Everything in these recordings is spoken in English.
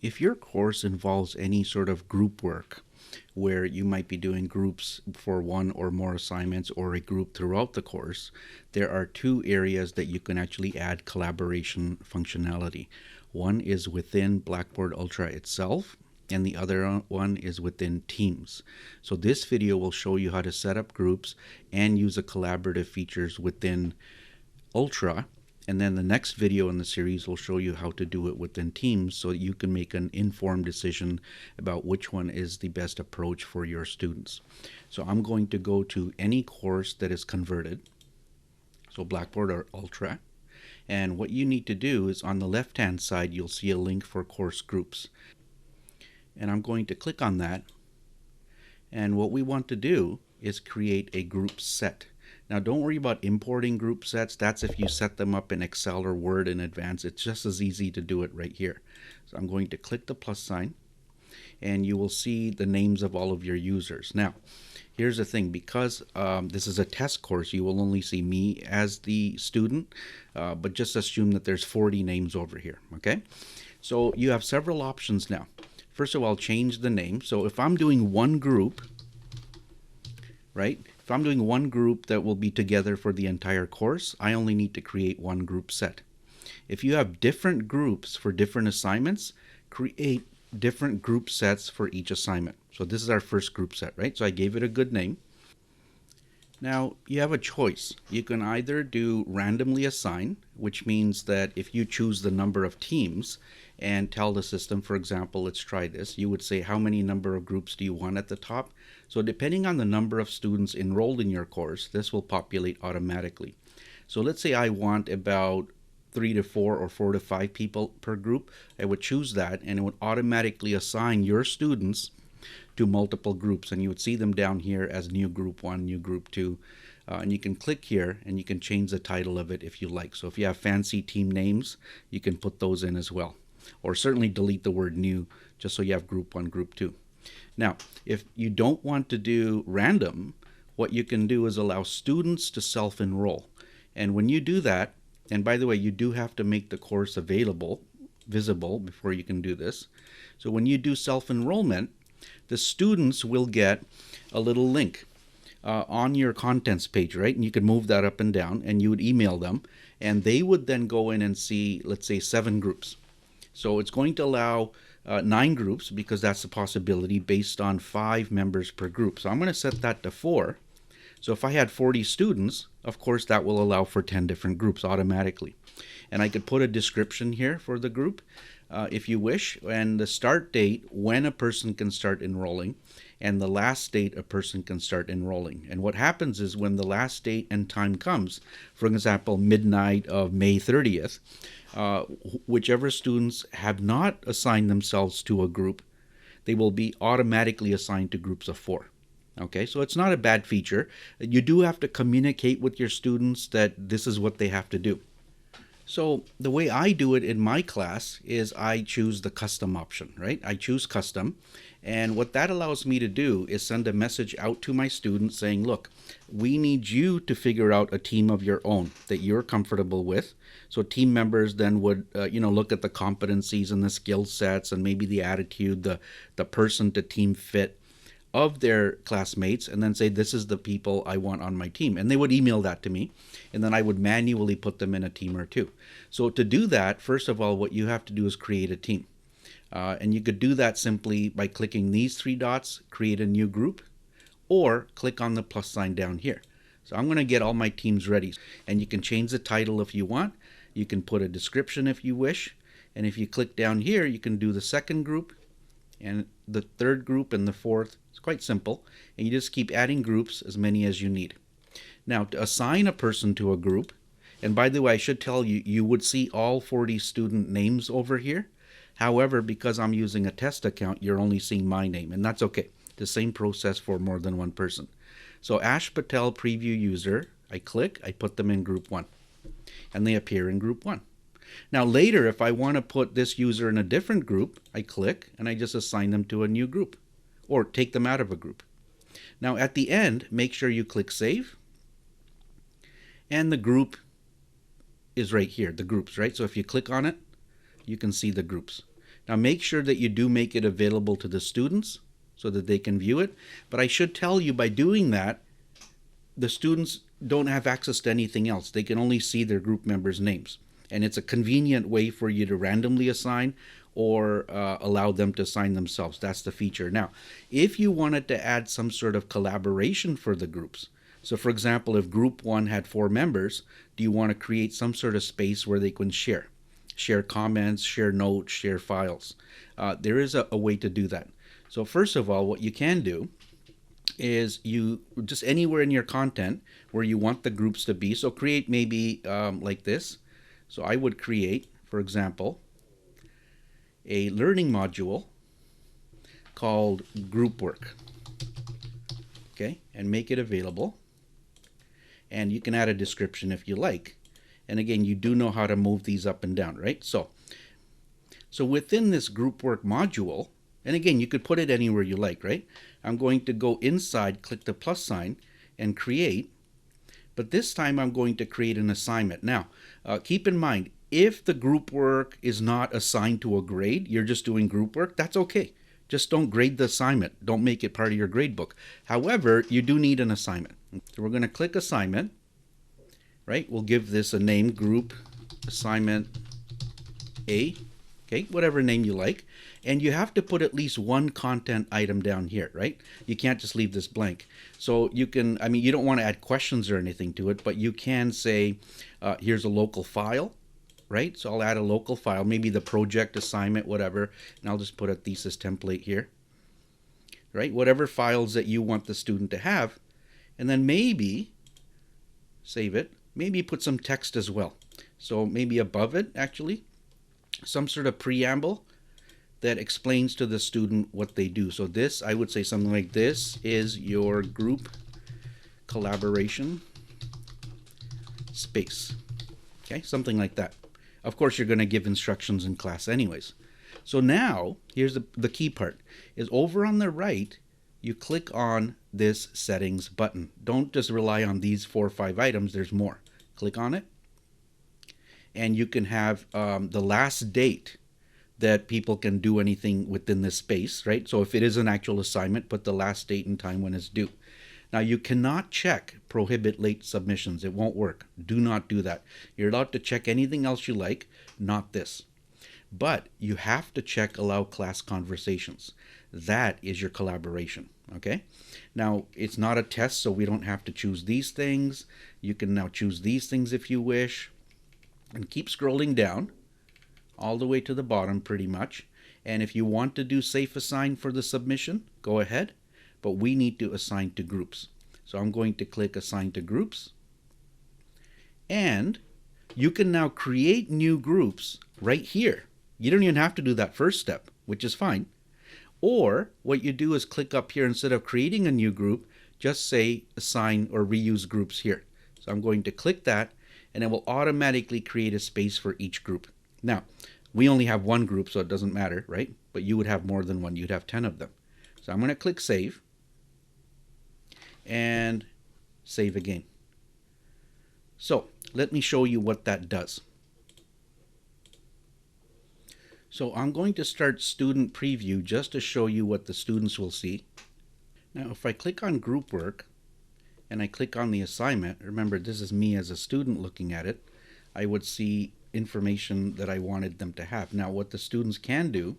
If your course involves any sort of group work, where you might be doing groups for one or more assignments or a group throughout the course, there are two areas that you can actually add collaboration functionality. One is within Blackboard Ultra itself, and the other one is within Teams. So this video will show you how to set up groups and use the collaborative features within Ultra. And then the next video in the series will show you how to do it within Teams so that you can make an informed decision about which one is the best approach for your students. So I'm going to go to any course that is converted, so Blackboard or Ultra. And what you need to do is on the left-hand side, you'll see a link for course groups. And I'm going to click on that. And what we want to do is create a group set. Now don't worry about importing group sets. That's if you set them up in Excel or Word in advance. It's just as easy to do it right here. So I'm going to click the plus sign and you will see the names of all of your users. Now here's the thing, because this is a test course, you will only see me as the student, but just assume that there's 40 names over here. Okay, so you have several options now. First of all, change the name. So if I'm doing one group, right? If I'm doing one group that will be together for the entire course, I only need to create one group set. If you have different groups for different assignments, create different group sets for each assignment. So this is our first group set, right? So I gave it a good name. Now you have a choice. You can either do randomly assign, which means that if you choose the number of teams and tell the system, for example, let's try this, you would say how many number of groups do you want at the top. So depending on the number of students enrolled in your course, this will populate automatically. So let's say I want about 3 to 4 or 4 to 5 people per group. I would choose that and it would automatically assign your students to multiple groups, and you would see them down here as new group 1, new group 2, and you can click here and you can change the title of it if you like. So if you have fancy team names, you can put those in as well, or certainly delete the word new just so you have group 1, group 2. Now if you don't want to do random, what you can do is allow students to self-enroll, and when you do that, and by the way, you do have to make the course visible before you can do this. So when you do self-enrollment, the students will get a little link on your contents page, right? And you can move that up and down, and you would email them, and they would then go in and see, let's say, 7 groups. So it's going to allow 9 groups, because that's a possibility based on 5 members per group. So I'm going to set that to 4. So if I had 40 students, of course that will allow for 10 different groups automatically. And I could put a description here for the group if you wish, and the start date when a person can start enrolling, and the last date a person can start enrolling. And what happens is when the last date and time comes, for example, midnight of May 30th, whichever students have not assigned themselves to a group, they will be automatically assigned to groups of 4. Okay, so it's not a bad feature. You do have to communicate with your students that this is what they have to do. So the way I do it in my class is I choose the custom option, right? I choose custom, and what that allows me to do is send a message out to my students saying, look, we need you to figure out a team of your own that you're comfortable with. So team members then would look at the competencies and the skill sets and maybe the attitude, the person to team fit of their classmates, and then say, this is the people I want on my team. And they would email that to me, and then I would manually put them in a team or 2. So to do that, first of all, what you have to do is create a team. And you could do that simply by clicking these 3 dots, create a new group, or click on the plus sign down here. So I'm going to get all my teams ready. And you can change the title if you want. You can put a description if you wish. And if you click down here, you can do the second group, and the third group, and the fourth. It's quite simple, and you just keep adding groups, as many as you need. Now to assign a person to a group, and by the way, I should tell you, you would see all 40 student names over here. However, because I'm using a test account, you're only seeing my name, and that's okay. The same process for more than one person. So Ash Patel preview user, I click, I put them in group 1, and they appear in group 1. Now later, if I want to put this user in a different group, I click and I just assign them to a new group, or take them out of a group. Now at the end, make sure you click save, and the group is right here, the groups, right? So if you click on it, you can see the groups. Now make sure that you do make it available to the students so that they can view it. But I should tell you, by doing that, the students don't have access to anything else. They can only see their group members' names. And it's a convenient way for you to randomly assign or allow them to assign themselves. That's the feature. Now, if you wanted to add some sort of collaboration for the groups, so for example, if group 1 had 4 members, do you want to create some sort of space where they can share comments, share notes, share files? There is a way to do that. So first of all, what you can do is you just anywhere in your content where you want the groups to be. So create maybe like this. So I would create, for example, a learning module called group work. Okay, and make it available. And you can add a description if you like. And again, you do know how to move these up and down, right? So within this group work module, and again, you could put it anywhere you like, right? I'm going to go inside, click the plus sign, and create. But this time I'm going to create an assignment. Now, keep in mind, if the group work is not assigned to a grade, you're just doing group work, that's okay. Just don't grade the assignment. Don't make it part of your grade book. However, you do need an assignment. So we're going to click assignment, right? We'll give this a name, group assignment A, okay, whatever name you like. And you have to put at least one content item down here, right? You can't just leave this blank. So you can, I mean, you don't want to add questions or anything to it, but you can say, here's a local file, right? So I'll add a local file, maybe the project assignment, whatever, and I'll just put a thesis template here, right? Whatever files that you want the student to have, and then maybe save it, maybe put some text as well. So maybe above it, actually, some sort of preamble that explains to the student what they do. So this, I would say something like, this is your group collaboration space. Okay, something like that. Of course, you're going to give instructions in class anyways. So now, here's the key part, is over on the right, you click on this settings button. Don't just rely on these 4 or 5 items, there's more. Click on it, and you can have the last date that people can do anything within this space, right? So if it is an actual assignment, put the last date and time when it's due. Now you cannot check prohibit late submissions. It won't work. Do not do that. You're allowed to check anything else you like, not this. But you have to check allow class conversations. That is your collaboration, okay? Now it's not a test, so we don't have to choose these things. You can now choose these things if you wish, and keep scrolling down all the way to the bottom pretty much. And if you want to do safe assign for the submission, go ahead, but we need to assign to groups. So I'm going to click assign to groups, and you can now create new groups right here. You don't even have to do that first step, which is fine. Or what you do is click up here, instead of creating a new group, just say assign or reuse groups here. So I'm going to click that, and it will automatically create a space for each group. Now, we only have one group, so it doesn't matter, right? But you would have more than one. You'd have 10 of them. So I'm going to click save, and save again. So let me show you what that does. So I'm going to start student preview just to show you what the students will see. Now if I click on group work and I click on the assignment, remember this is me as a student looking at it, I would see information that I wanted them to have. Now what the students can do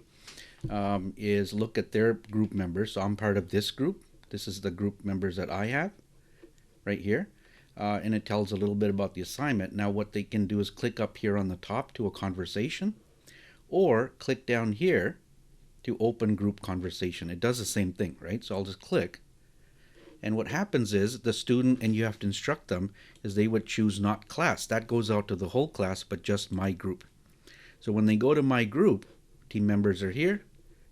is look at their group members. So I'm part of this group. This is the group members that I have right here. And it tells a little bit about the assignment. Now what they can do is click up here on the top to a conversation, or click down here to open group conversation. It does the same thing, right? So I'll just click. And what happens is the student, and you have to instruct them, is they would choose not class. That goes out to the whole class, but just my group. So when they go to my group, team members are here.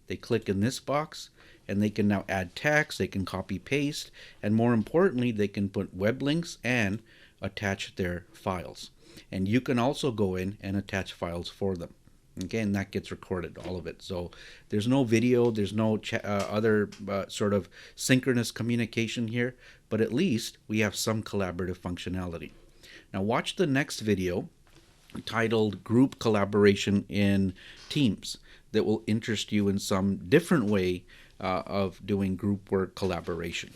They click in this box, and they can now add text, they can copy paste, and more importantly, they can put web links and attach their files. And you can also go in and attach files for them. Okay, and that gets recorded, all of it. So there's no video, there's no other sort of synchronous communication here, but at least we have some collaborative functionality. Now watch the next video titled Group Collaboration in Teams. that will interest you in some different way of doing group work collaboration.